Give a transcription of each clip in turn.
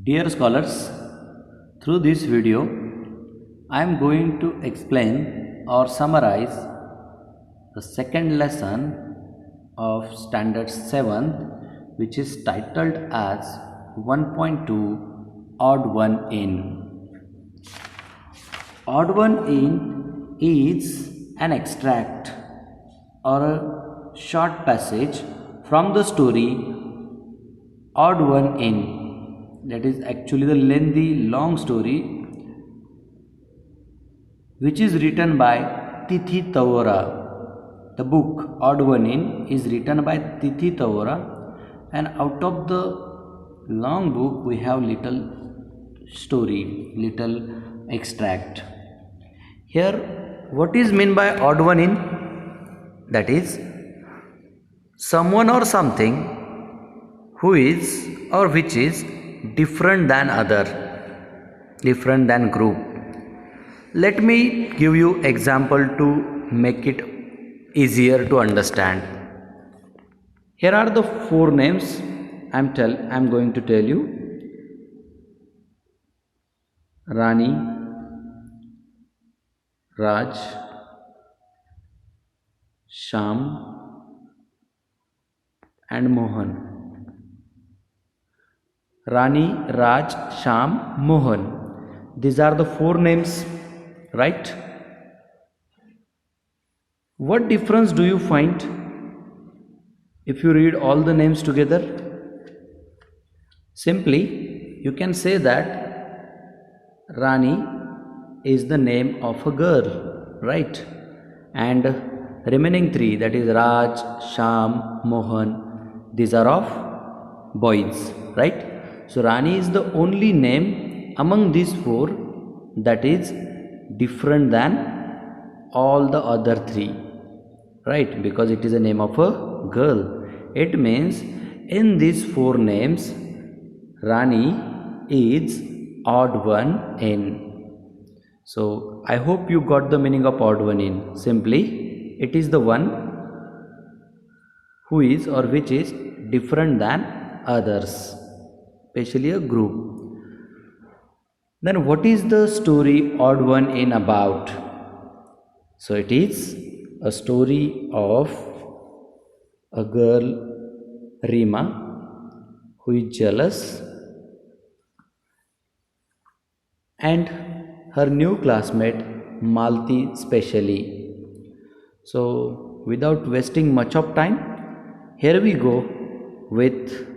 Dear scholars, through this video, I am going to explain or summarize the second lesson of Standard 7th, which is titled as 1.2 Odd One In. Odd One In is an extract or a short passage from the story Odd One In. That is actually the lengthy long story which is written by Tithi Tawora. The book Odd One In is written by Tithi Tawora, and out of the long book we have little story, little extract. Here what is meant by odd one in? That is someone or something who is or which is different than other, different than group. Let me give you example to make it easier to understand. Here are the four names I'm going to tell you. Rani, Raj, Sham and Mohan. Rani, Raj, Sham, Mohan. These are the four names, right? What difference do you find if you read all the names together? Simply, you can say that Rani is the name of a girl, right? And remaining three, that is Raj, Sham, Mohan, these are of boys, right? So Rani is the only name among these four that is different than all the other three, right? Because it is a name of a girl. It means in these four names, Rani is odd one in. So I hope you got the meaning of odd one in. Simply, it is the one who is or which is different than others, especially a group. Then what is the story odd one in about? So it is a story of a girl, Rima, who is jealous, and her new classmate Malti specially. So without wasting much of time, here we go with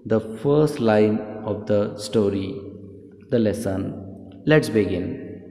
the first line of the story, the lesson. Let's begin.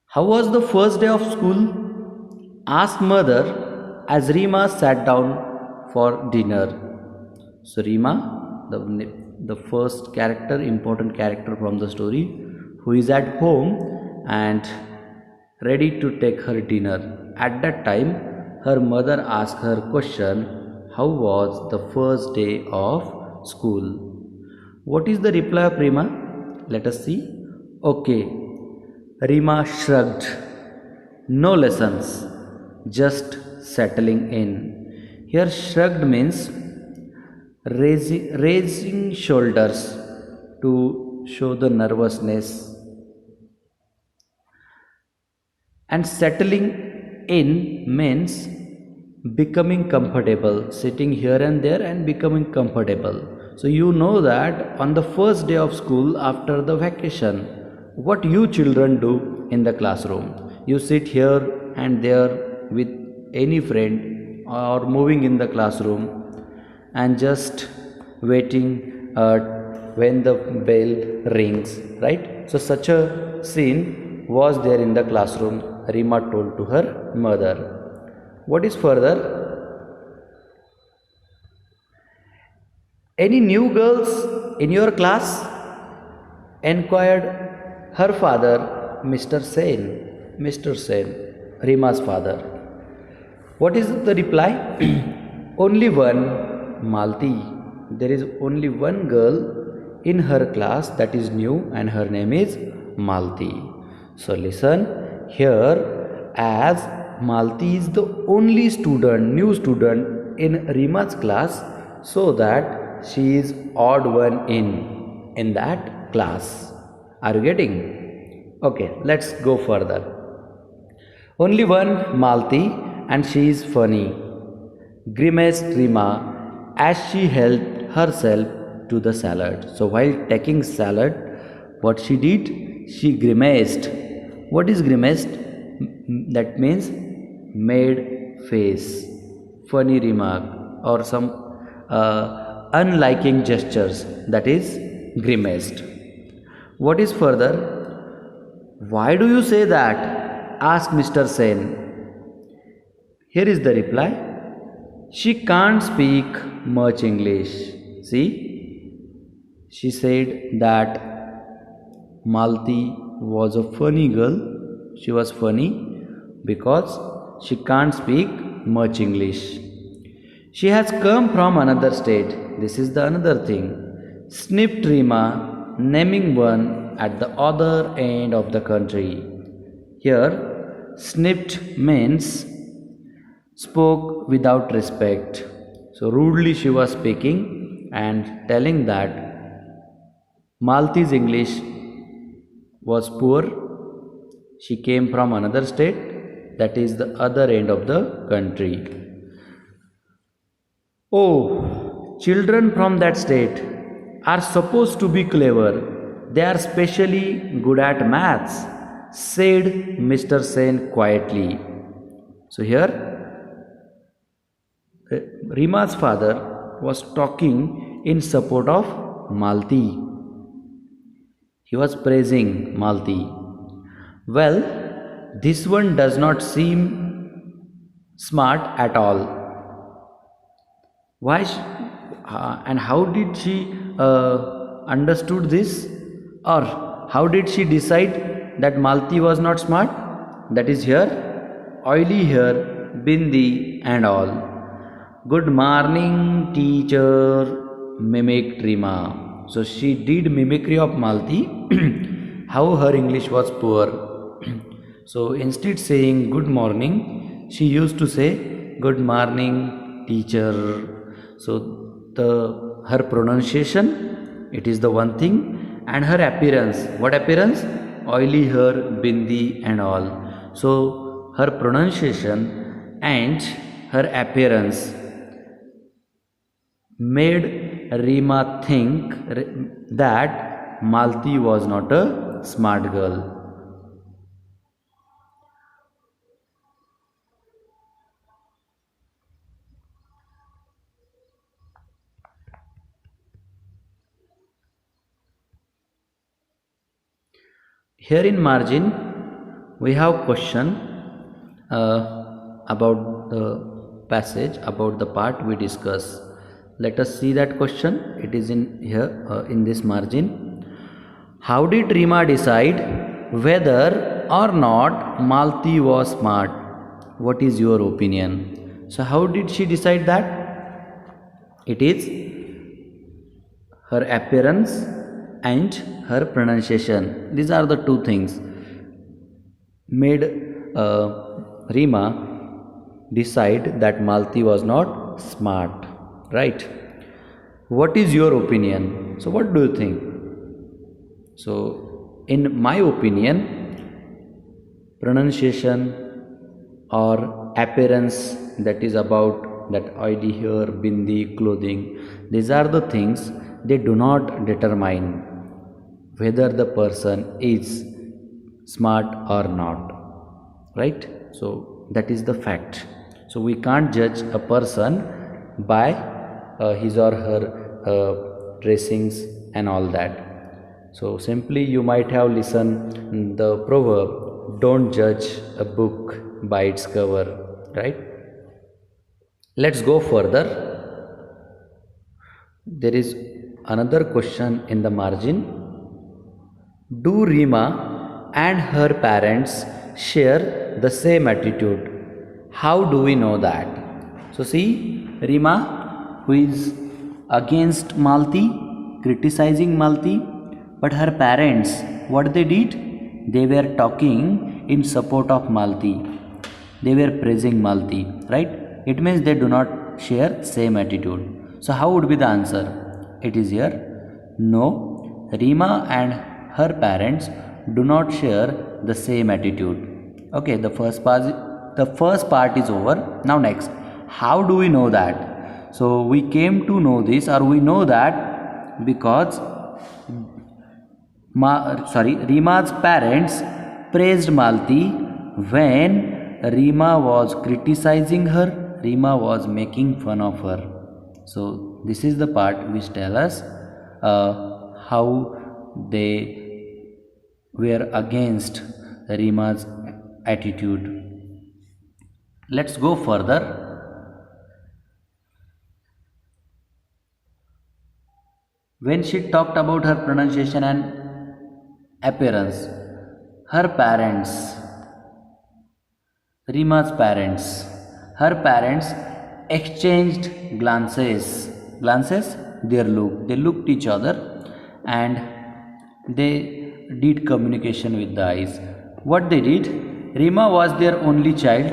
How was the first day of school? Asked mother as Rima sat down for dinner. So Rima, the first character, important character from the story, who is at home and ready to take her dinner. At that time, her mother asked her question, how was the first day of school? What is the reply of Rima? Let us see. Okay. Rima shrugged. No lessons, just settling in. Here shrugged means raising shoulders to show the nervousness, and settling in means becoming comfortable, sitting here and there and becoming comfortable. So you know that on the first day of school after the vacation, what you children do in the classroom? You sit here and there with any friend or moving in the classroom and just waiting when the bell rings, right? So such a scene was there in the classroom, Rima told to her mother. What is further? Any new girls in your class? Enquired her father, Mr. Sen. Mr. Sen, Rima's father. What is the reply? Only one, Malti. There is only one girl in her class that is new, and her name is Malti. So listen here, as Malti is the only student, new student in Rima's class, so that she is odd one in. in that class. Are you getting? Okay, let's go further. Only one Malti and she is funny, grimaced Rima as she helped herself to the salad. So while taking salad, what she did? She grimaced. What is grimaced? That means made face, funny remark, or some unliking gestures. That is grimaced. What is further? Why do you say that? Asked Mr. Sen. Here is the reply. She can't speak much English. See, she said that Malti was a funny girl. She was funny because she can't speak much English. She has come from another state. This is the another thing. Snipped Rima, naming one at the other end of the country. Here, snipped means spoke without respect. So rudely she was speaking and telling that Malti's English was poor. She came from another state, that is the other end of the country. Oh, children from that state are supposed to be clever. They are specially good at maths, said Mr. Sen quietly. So here Rima's father was talking in support of Malti. He was praising Malti. Well, this one does not seem smart at all. Why? And how did she understood this? Or how did she decide that Malti was not smart? That is here, oily hair, bindi and all. Good morning, teacher, mimicked Rima. So she did mimicry of Malti, how her English was poor. So instead saying good morning, she used to say good morning, teacher. So her pronunciation, it is the one thing, and her appearance. What appearance? Oily hair, bindi and all. So her pronunciation and her appearance made Rima think that Malti was not a smart girl. Here in margin, we have question about the passage, about the part we discuss. Let us see that question. It is in here in this margin. How did Rima decide whether or not Malti was smart? What is your opinion? So how did she decide that? It is her appearance and her pronunciation. These are the two things made Rima decide that Malti was not smart, right? What is your opinion? So what do you think? So in my opinion, pronunciation or appearance, that is about that oily hair, bindi, clothing, these are the things, they do not determine whether the person is smart or not, right? So that is the fact. So we can't judge a person by his or her dressings and all that. So simply you might have listened the proverb, don't judge a book by its cover, right? Let's go further. There is another question in the margin. Do Rima and her parents share the same attitude? How do we know that? So see, Rima, who is against Malti, criticizing Malti, but her parents, what they did? They were talking in support of Malti. They were praising Malti, right? It means they do not share same attitude. So how would be the answer? It is here, no. Rima and her parents do not share the same attitude. Okay, the first part is over. Now next, how do we know that? So we came to know this, or we know that because Rima's parents praised Malti when Rima was criticizing her. Rima was making fun of her. So this is the part which tell us how they were against Rima's attitude. Let's go further. When she talked about her pronunciation and appearance, her parents, Rima's parents, her parents exchanged glances, their look. They looked each other and they did communication with the eyes. What they did, Rima was their only child.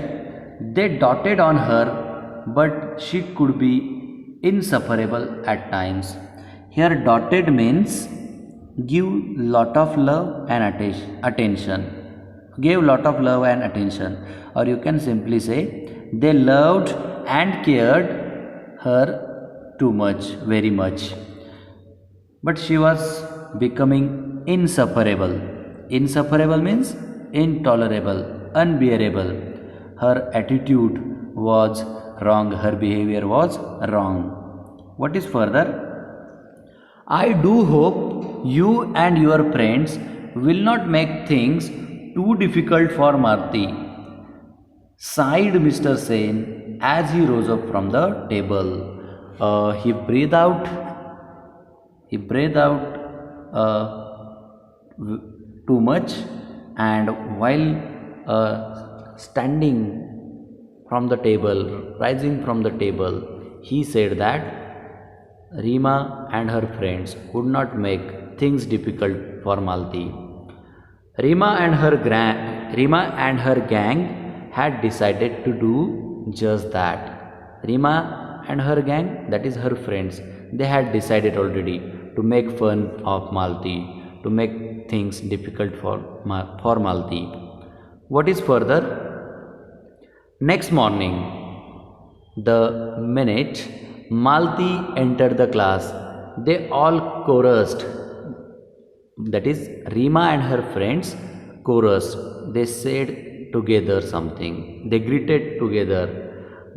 They doted on her, but she could be insufferable at times. Here, doted means give lot of love and attention. Gave lot of love and attention, or you can simply say they loved and cared her too much, very much. But she was becoming insufferable. Insufferable means intolerable, unbearable. Her attitude was wrong, her behavior was wrong. What is further? I do hope you and your friends will not make things too difficult for Marti, sighed Mr. Sen as he rose up from the table. He breathed out. Too much, and while standing from the table, rising from the table, he said that Rima and her friends would not make things difficult for Malti. Rima and her gang had decided to do just that. Rima and her gang, that is her friends, they had decided already to make fun of Malti, to make things difficult for Malti. What is further? Next morning, the minute Malti entered the class, they all chorused. That is, Rima and her friends chorused. They said together something. They greeted together.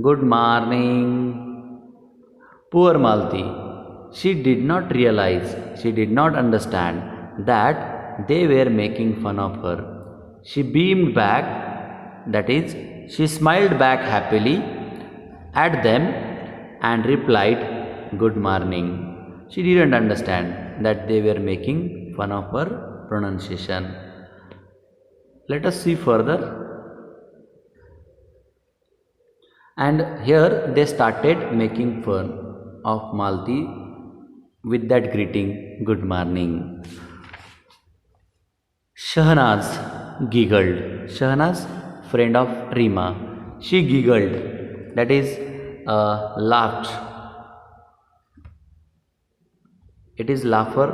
Good morning. Poor Malti. She did not realize, she did not understand that they were making fun of her. She beamed back, that is, she smiled back happily at them and replied, Good morning. She didn't understand that they were making fun of her pronunciation. Let us see further. And here they started making fun of Malti with that greeting, Good morning. Shahnaz giggled. Shahnaz, friend of Rima, she giggled, that is, laughed. It is laughter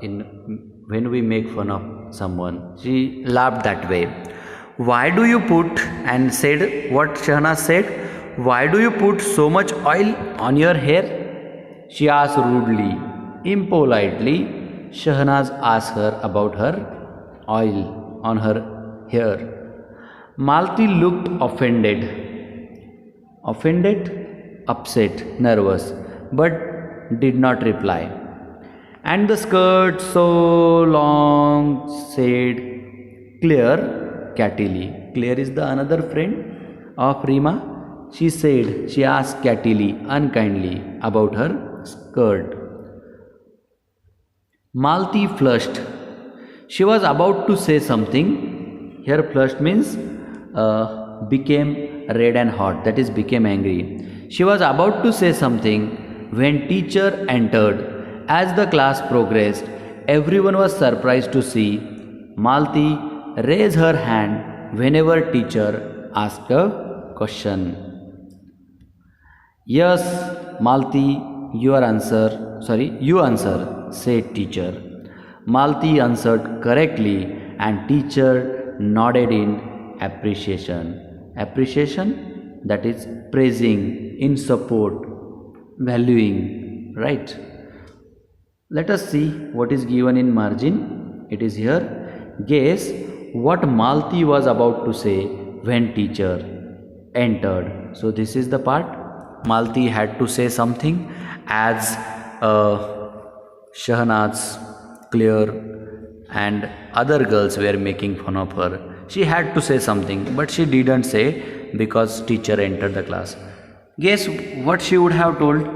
in when we make fun of someone. She laughed that way. Why do you put, and said what Shahnaz said, why do you put so much oil on your hair? She asked rudely, impolitely. Shahnaz asked her about her oil on her hair. Malti looked offended, upset, nervous, but did not reply. And the skirt so long, said Claire cattily. Claire is the another friend of Rima. She asked cattily, unkindly, about her skirt. Malti flushed. She was about to say something. Here, flushed means became red and hot, that is, became angry. She was about to say something when teacher entered. As the class progressed, everyone was surprised to see Malti raise her hand whenever teacher asked a question. Yes, Malti you answer, said teacher. Malti answered correctly and teacher nodded in appreciation. Appreciation, that is praising, in support, valuing, right? Let us see what is given in margin. It is here. Guess what Malti was about to say when teacher entered. So this is the part. Malti had to say something as Shahnaz, Claire and other girls were making fun of her. She had to say something, but she didn't say because teacher entered the class. Guess what she would have told?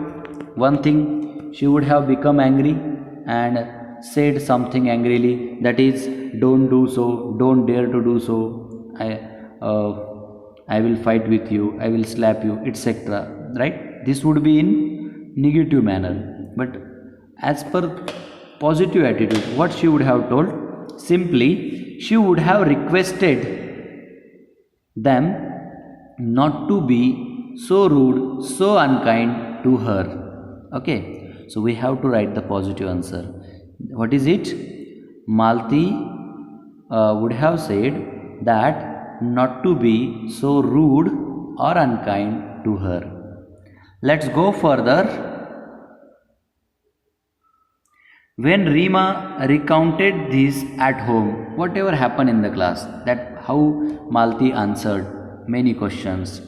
One thing, she would have become angry and said something angrily, that is, don't do so, don't dare to do so, I will fight with you, I will slap you, etc. Right? This would be in negative manner. But as per positive attitude, what she would have told? Simply, she would have requested them not to be so rude, so unkind to her. Okay, so we have to write the positive answer. What is it? Malti would have said that not to be so rude or unkind to her. Let's go further. When Rima recounted this at home, whatever happened in the class, that how Malti answered many questions.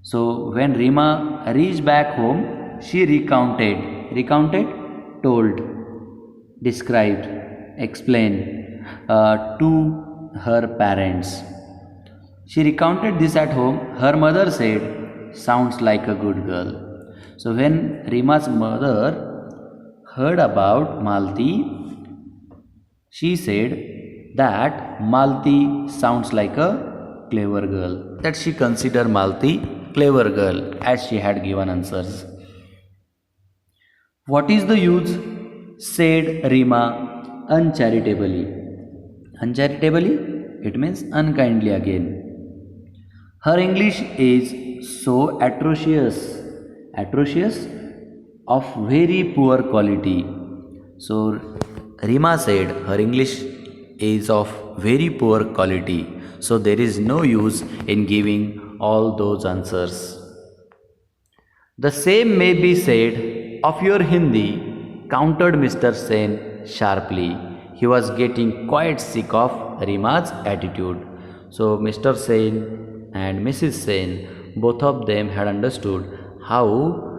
So when Rima reached back home, she recounted, told, described, explained to her parents. She recounted this at home. Her mother said, sounds like a good girl. So when Rima's mother heard about Malti, she said that Malti sounds like a clever girl. That she considered Malti clever girl as she had given answers. What is the use? Said Rima uncharitably. Uncharitably? It means unkindly again. Her English is so atrocious. Atrocious? Of very poor quality. So Rima said her English is of very poor quality. So there is no use in giving all those answers. The same may be said of your Hindi, countered Mr. Sen sharply. He was getting quite sick of Rima's attitude. So Mr. Sen and Mrs. Sen, both of them had understood how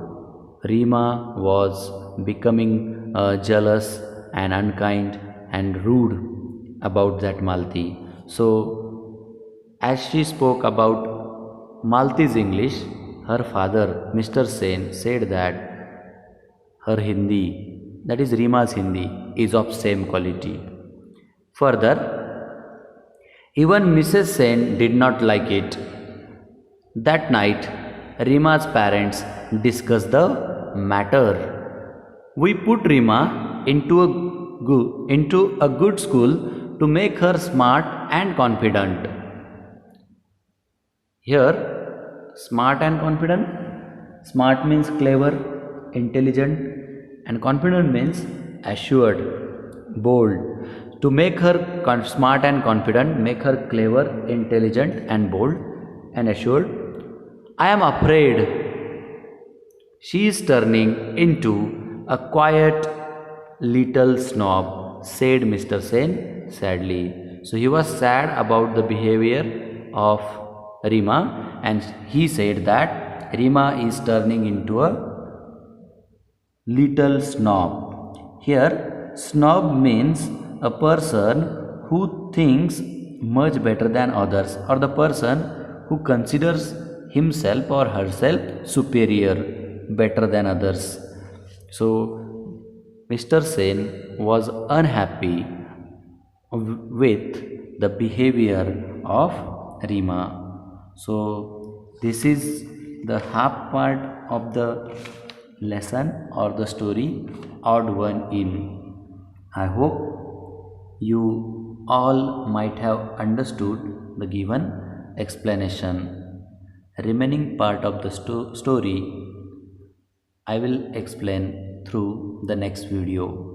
Rima was becoming jealous and unkind and rude about that Malti. So, as she spoke about Malti's English, her father, Mr. Sen, said that her Hindi, that is Rima's Hindi, is of same quality. Further, even Mrs. Sen did not like it. That night, Rima's parents discussed the matter. We put Rima into a good school to make her smart and confident. Here, smart and confident. Smart means clever, intelligent, and confident means assured, bold. To make her smart and confident, make her clever, intelligent, and bold, and assured. I am afraid she is turning into a quiet little snob, said Mr. Sen sadly. So he was sad about the behavior of Rima and he said that Rima is turning into a little snob. Here, snob means a person who thinks much better than others or the person who considers himself or herself superior, better than others. So Mr. Sen was unhappy with the behavior of Rima. So this is the half part of the lesson or the story, odd one in. I hope you all might have understood the given explanation. Remaining part of the story I will explain through the next video.